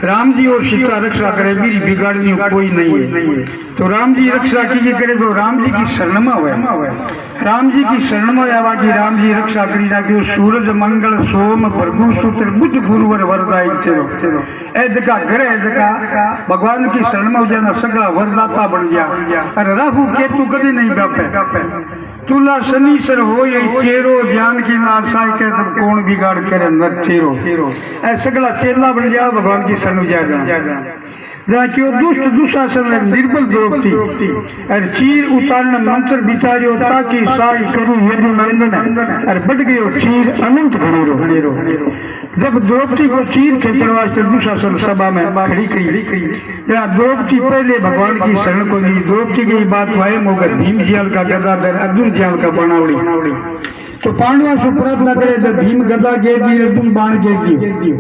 राम जी और सीता रक्षा करे, मेरी बिगाड़नी कोई नहीं है। तो राम जी रक्षा कीजिए करे तो राम जी की शरण में हुए, राम जी की शरण में आवा की राम जी रक्षा करी जाके सूरज मंगल सोम भृगु सूत्र बुध गुरुवर वरदाई चलो ए जगह घर है जगह भगवान की शरण में हो जाना सगला वरदाता बन गया। अरे राहु केतु कभी नहीं बापे तुला शनीश्वर हो यही चेरो ज्ञान की नाशाई के तब कौन बिगाड़ करे अंदर चेरो ऐ सगला चेला बन जाओ भगवान की शरण जा जहाँ क्यों दुष्ट दुशासन निर्बल द्रौपदी और चीर उतारण मंत्र बिचारियो ताकि साई करूं यदि नंदन और बढ़ गयो चीर अनंत घनेरो। जब द्रौपदी को चीर खेचने वास्ते दुशासन सभा में खड़ी करी जहाँ द्रौपदी पहले भगवान की शरण को दी, द्रौपदी की बात वायम होकर भीम जियाल का गदाधर अर्जुन जियाल का बनावड़ी तो पांडवा से प्रार्थना करे जब भीम गदा घेर दी अर्जुन बाण घेर दी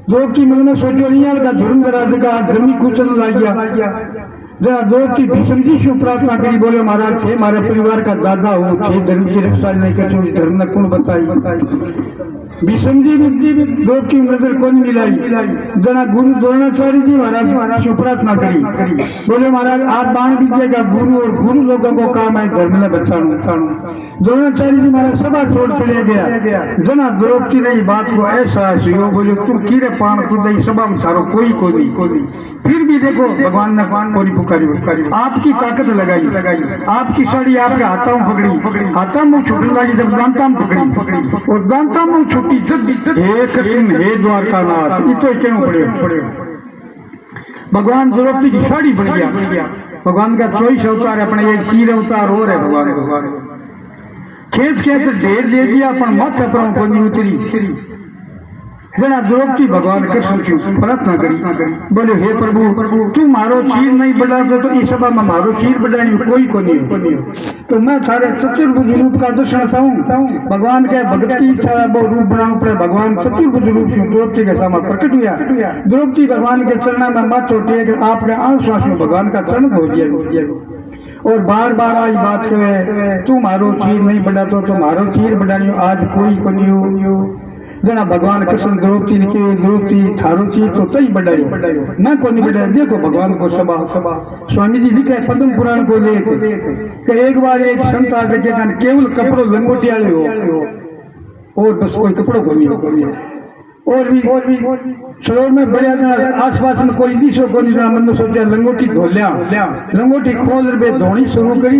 द्रौपदी मैंने सोचो नहीं का धुरंधर का जमी कुचल ला गया जरा द्रौपदी भीष्म जी से प्रार्थना करी बोले महाराज छे मारे परिवार का दादा हो छे धर्म की रक्षा नहीं कर धर्म ने कौन बताई भीष्म जी द्रौपदी नजर कौन मिलाई जना गुरु द्रोणाचार्य जी महाराज से प्रार्थना करी बोले महाराज आप बाण विद्या का गुरु और गुरु लोगों को काम है धर्म ने बचाना। द्रोणाचार्य जी महाराज सभा छोड़ चले गया जना द्रौपदी ने बात को ऐसा हुआ बोले तुम कीरे पान कूदाई सभा में चारो कोई नहीं फिर भी देखो भगवान ने कोई पुकारी आपकी ताकत लगाई आपकी साड़ी आपके हाथों पकड़ी हाथों में छूटने लगी जब दांता में पकड़ी और दांता में छुट्टी जब एक हे द्वारका नाथ इतो क्यों पड़े भगवान द्रौपदी की साड़ी बन गया। भगवान का 24 अवतार है अपने एक सिर अवतार और है भगवान खेच ढेर दे दिया अपन मत अपन को नहीं उतरी जना द्रौपदी भगवान कृष्ण की प्रार्थना करी बोले हे प्रभु तू मारो चीर नहीं बढ़ा तो इस सभा में मारो चीर बढ़ानी कोई को नहीं तो मैं सारे चतुर्भुज रूप का दर्शन चाहूँ भगवान के भगत की इच्छा है वो रूप बनाऊं पर भगवान चतुर्भुज रूप से द्रौपदी के सामने प्रकट हुआ। द्रौपदी भगवान के चरणा में मत टेक आपके आंसुओं से भगवान का चरण धो दिया और बार बार आज बात करे तू मारो चीर नहीं बढ़ा तो मारो चीर बढ़ानी आज कोई को नहीं जना भगवान कृष्ण द्रौपदी ने द्रौपदी थारो चीर तो तई बढ़ायो मैं को नहीं बढ़ाया। देखो भगवान को सभा स्वामी जी लिखे पद्म पुराण को लेके कि एक बार एक संत आ सके केवल कपड़ों लंगोटिया हो और बस कोई कपड़ों को नहीं और भी सरोवर में बढ़िया आसपास में कोई दिशो को नहीं मन में सोचा लंगोटी धो लिया लंगोटी खोल रहे धोनी शुरू करी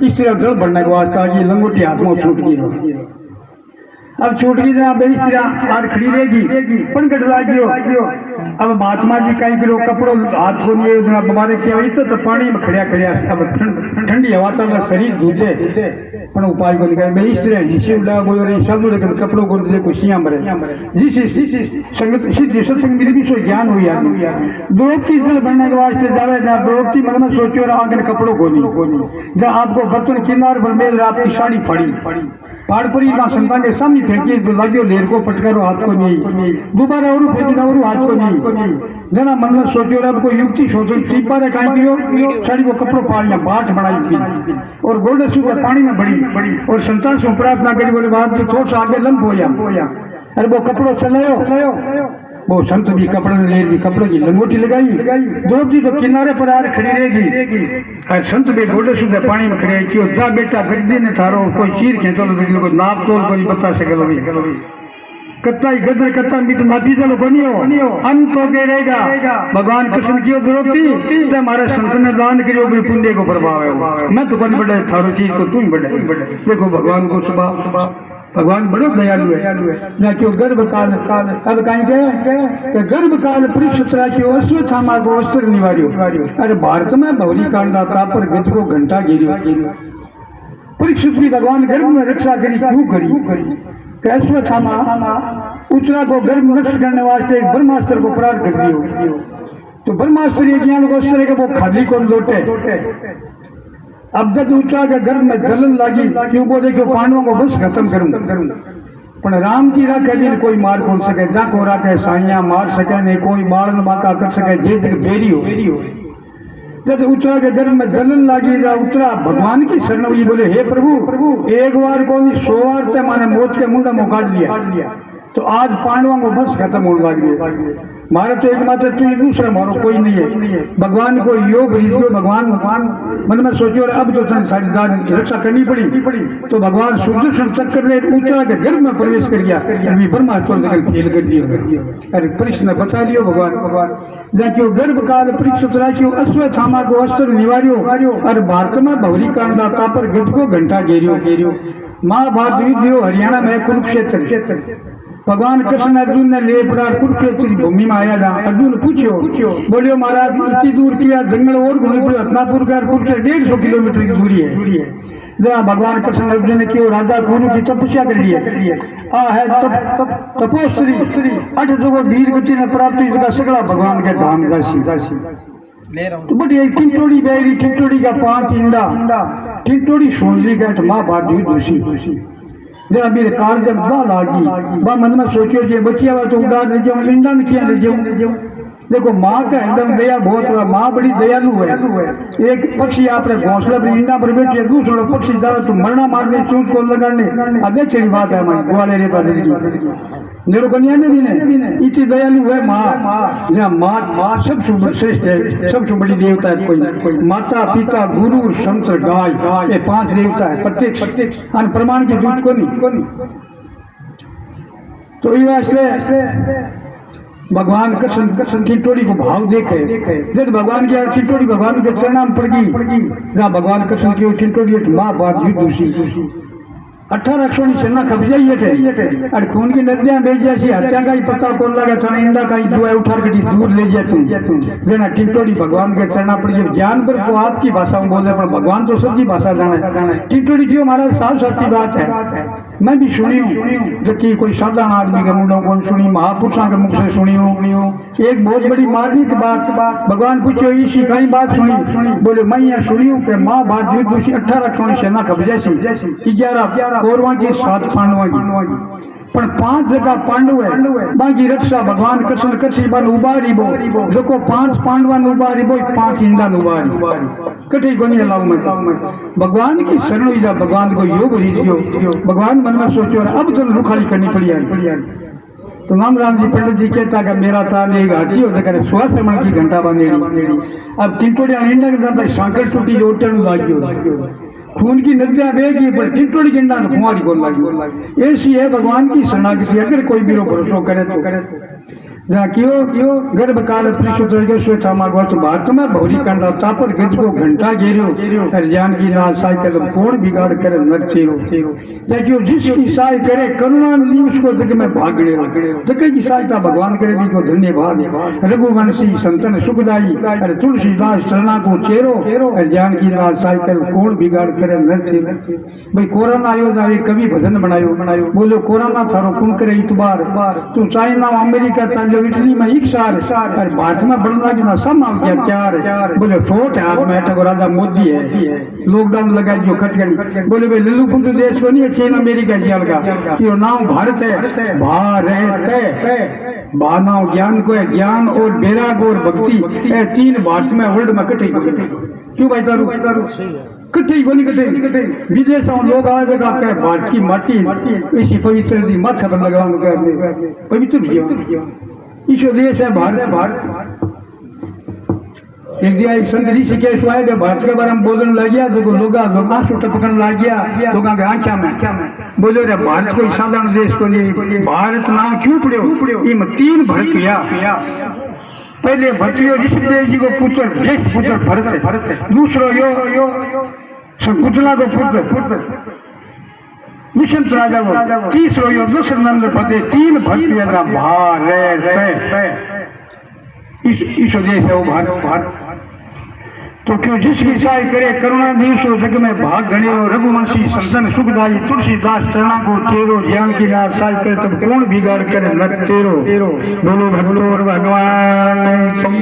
इस तरह जल बढ़ने के वास्ते ये लंगोटी हाथ में छूट गई अब छूट गई जहाँ इस तरह हाथ खड़ी रहेगी पंकट लागियो अब महात्मा जी कहीं करो कपड़ों हाथ को नहीं जना बीमारे किया तो पानी में खड़िया अब ठंडी हवा चल शरीर दूजे पण उपाय को निकाल इस तरह जिसे बोले शब्द लेकर कपड़ों को देखो सिया मरे संगत सिद्धि सत्संग मेरी भी सो ज्ञान हुई द्रौपदी जल बनने के वास्ते जावे जहाँ द्रौपदी मन में सोचो आगे कपड़ों को नहीं जहाँ आपको बर्तन किनार पर मेल आपकी साड़ी फाड़ी फाड़ पड़ी ना संतान के सामने फेंकी तो लगे लेर को पटकारो हाथ को नहीं दोबारा और फेंकी और हाथ को नहीं जना मन में सोचो अब कोई युक्ति सोचो चीपा रे कहीं दियो साड़ी को कपड़ों फाड़ लिया बाट बनाई थी और गोल्डन सूत्र पानी में बड़ी और संतान से प्रार्थना करी बोले बाप जी थोड़ा सा आगे लंब हो या अरे वो कपड़ों चलायो वो संत भी कपड़े लेर भी कपड़े की लंगोटी लगाई द्रौपदी तो किनारे पर आर खड़ी रहेगी और संत भी गोल्डन सूत्र पानी में खड़े क्यों जा बेटा जगदी ने थारो कोई चीर खेचो कोई नाप तोल कोई बता सके कत्ता गदर कत्ता मीट नापी चलो को नहीं हो अंत हो के रहेगा। भगवान कृष्ण की द्रौपदी जब हमारे संत ने दान करियो भी पुण्य को प्रभाव है मैं तो कौन बढ़े थारो चीज तो तुम बढ़े देखो भगवान को सुबह भगवान बड़ो दयालु है जहाँ क्यों गर्भ काल अब कहीं गए गर्भ काल परीक्षित राखियो अश्वत्थामा को अस्त्र निवारियो अरे भारत में भौरी कांड आता पर गज को घंटा गिरियो परीक्षित की भगवान गर्भ में रक्षा करी क्यों करी अश्वत्थामा उचरा को गर्भ नष्ट करने वास्ते एक ब्रह्मास्त्र को प्रार कर दियो तो ब्रह्मास्त्र ये ज्ञान को अस्त्र के वो खाली को लौटे अब जब उचरा के गर्भ में जलन लगी क्यों बोले कि पांडवों को बस खत्म करूं पर राम जी राखे दिन कोई मार कौन सके जा को राखे साइया मार सके नहीं कोई बालन बाका कर सके जे जग बेरी हो जब उचरा के गर्भ में जलन लगी जा उतरा भगवान की शरण हुई बोले हे प्रभु एक बार को 100 बार से माने मौत के मुंडा में काट दिया तो आज पांडवों को बस खत्म होने लग गई। मारे तो एकमात्र तू ही, दूसरा मारो कोई नहीं है। भगवान को योग रीतियो भगवान मन में सोचो अब तो सारी रक्षा करनी पड़ी। तो भगवान सुदर्शन चक्र ने ऊंचा के गर्भ में प्रवेश कर गया, ब्रह्मा तो फेल कर दिया। अरे परीक्षा ने बचा लियो भगवान जाके गर्भ काल परीक्षित राख्यो, अश्वत्थामा को अस्त्र निवार्यो और भारत में भवरी कांडा तापर गज को घंटा घेरियो। महाभारत युद्ध हो हरियाणा में कुरुक्षेत्र। भगवान कृष्ण अर्जुन ने ले पड़ा कुरुक्षेत्र की भूमि में आया था। अर्जुन पूछो बोलियो महाराज इतनी दूर किया जंगल और घूमने पड़े, हतनापुर का कुरुक्षेत्र 150 किलोमीटर की दूरी है। जहाँ भगवान कृष्ण अर्जुन ने क्यों राजा कुरु की तपस्या कर ली है। तपोश्री 8 जगह वीर गति ने प्राप्त इसका सगड़ा भगवान के धाम दासी। तो बड़ी टिंटोड़ी बैरी, टिंटोड़ी का 5 इंडा, टिंटोड़ी सोनली का महाभारत युद्ध जरा मेरे कार जब दा लागी बा मन में सोचो जे बचिया हुआ तो उड़ा ले जाऊं, इंडा में किया ले जाऊं। देखो माँ का एकदम दया बहुत हुआ, माँ बड़ी दयालु है। एक पक्षी आपने घोंसला पर इंडा पर बैठे, दूसरा पक्षी जा तो मरना मार दे चूंच को लगाने, अध्यक्ष बात है माँ ग्वाले रेता जिंदगी नेरो कन्या ने भी ने इतनी दयालु है माँ। जहाँ माँ सबसे श्रेष्ठ है, सबसे बड़ी देवता है। कोई माता पिता गुरु संत गाय, ये 5 देवता है प्रत्येक अन प्रमाण की झूठ को नहीं। तो ये भगवान कृष्ण टिंटोड़ी को भाव देखे जब भगवान की टिंटोड़ी भगवान के चरणाम पड़ गई। जहाँ भगवान कृष्ण की टिंटोड़ी महाभारत युद्ध 18 अक्षों की सेना खप जाइए और खून की नदियां बेच जैसी हत्या का ही पता कौन लगा चना इंडा का ही दुआ उठा कटी दूर ले जाए तुम जना टिंटोड़ी भगवान के चरना पड़ गए। ज्ञान पर तो आपकी भाषा में बोले पर भगवान तो सबकी भाषा जाना है। टिंटोड़ी क्यों महाराज साफ साची बात है, मैं भी सुनी हूँ जबकि कोई साधारण आदमी के मुंडों को सुनी, महापुरुषों के मुख से सुनी हूँ। एक बहुत बड़ी मार्मिक बात भगवान पूछो इसी कई बात सुनी, बोले मैं यहाँ सुनी हूँ कि महाभारत युद्ध 18 अक्षों की सेना खप जैसी 11 कौरवों की 7 पांडवों की, पर 5 जगह पांडव है। बाकी रक्षा भगवान कृष्ण कच्छी बल उबारी बो जो को 5 पांडवन उबारी बो 5 इंडा उबारी कटे को नहीं अलाउ मैं भगवान की शरण हुई जा। भगवान को योग रीझियो, भगवान मन में सोचो और अब तो रुखाली करनी पड़ी। तो राम जी पंडित जी कहता कि मेरा साल एक हाथी होता करे 16 श्रवण की घंटा बंदेड़ी। अब टिंटोड़ी इंडा के जाता सांकल टूटी ओटन लागियो, खून की नदियां बेगी पर टिंटोड़ी के इंडा कुमारी को लागी। ऐसी है भगवान की शरणागति, अगर कोई भी भरोसा करे तो। जहाँ क्यों गर्भ काल भारत में भौरी कांडा तापर गज को घंटा घेरियो और ज्ञान की नाश साई कदम कौन बिगाड़ करे नर चेरो। क्यों जिसकी सहाय करे करुणा ली उसको जग में भागड़े जग की सहायता भगवान करे भी को धन्यवाद। रघुवंशी संतन सुखदाई अरे तुलसीदास शरणा को चेरो और ज्ञान की नाश साई कदम कौन बिगाड़ करे नर चेरो। भाई कोरोना आयो जाए कवि भजन बनायो बोलो कोरोना थारो कौन करे इतबार, तू चाइना अमेरिका इटली में एक सार और भारत में बढ़ना की ना सब मांग क्या त्यार। बोले ठोट हाथ में अटक राजा मोदी है, लॉकडाउन लगा जो कट गई। बोले भाई लल्लू पुंजू देश को नहीं है, चीन अमेरिका जेल का ये नाम भारत है। भारत बानाव ज्ञान को है, ज्ञान और बैराग और भक्ति 3 भारत में वर्ल्ड में कटे। क्यों भाई तारू कटे को नहीं कटे विदेश लोग आ जगह भारत की माटी ऐसी पवित्र सी माथा पर लगा पवित्र ईश्वर देश है भारत। एक दिया एक संत ऋषिकेश आए भारत के बारे में बोलने लग गया जो लोग आंसू टपकने लग गया लोगों के आंखा में। बोलो रे भारत कोई साधारण देश को नहीं, भारत नाम क्यों पड़े इम 3 भरत। पहले भरतियो ऋषिदेव जी को पुत्र भरत है, दूसरो यो कुचला को पुत्र निशंत राजा को, तीसरो यो दशरथ फतेह। 3 भरत भारत ईश्वर देश है वो भारत। तो क्यों जिसकी सहाय करे करुणा दिवसो जग में भाग गणेरो रघुवंशी संतन सुखदाई तुलसीदास चरणा को चेरो ज्ञान की नार सहाय करे तब कौन बिगाड़ करे नर तेरो। बोलो भक्तों भगवान की।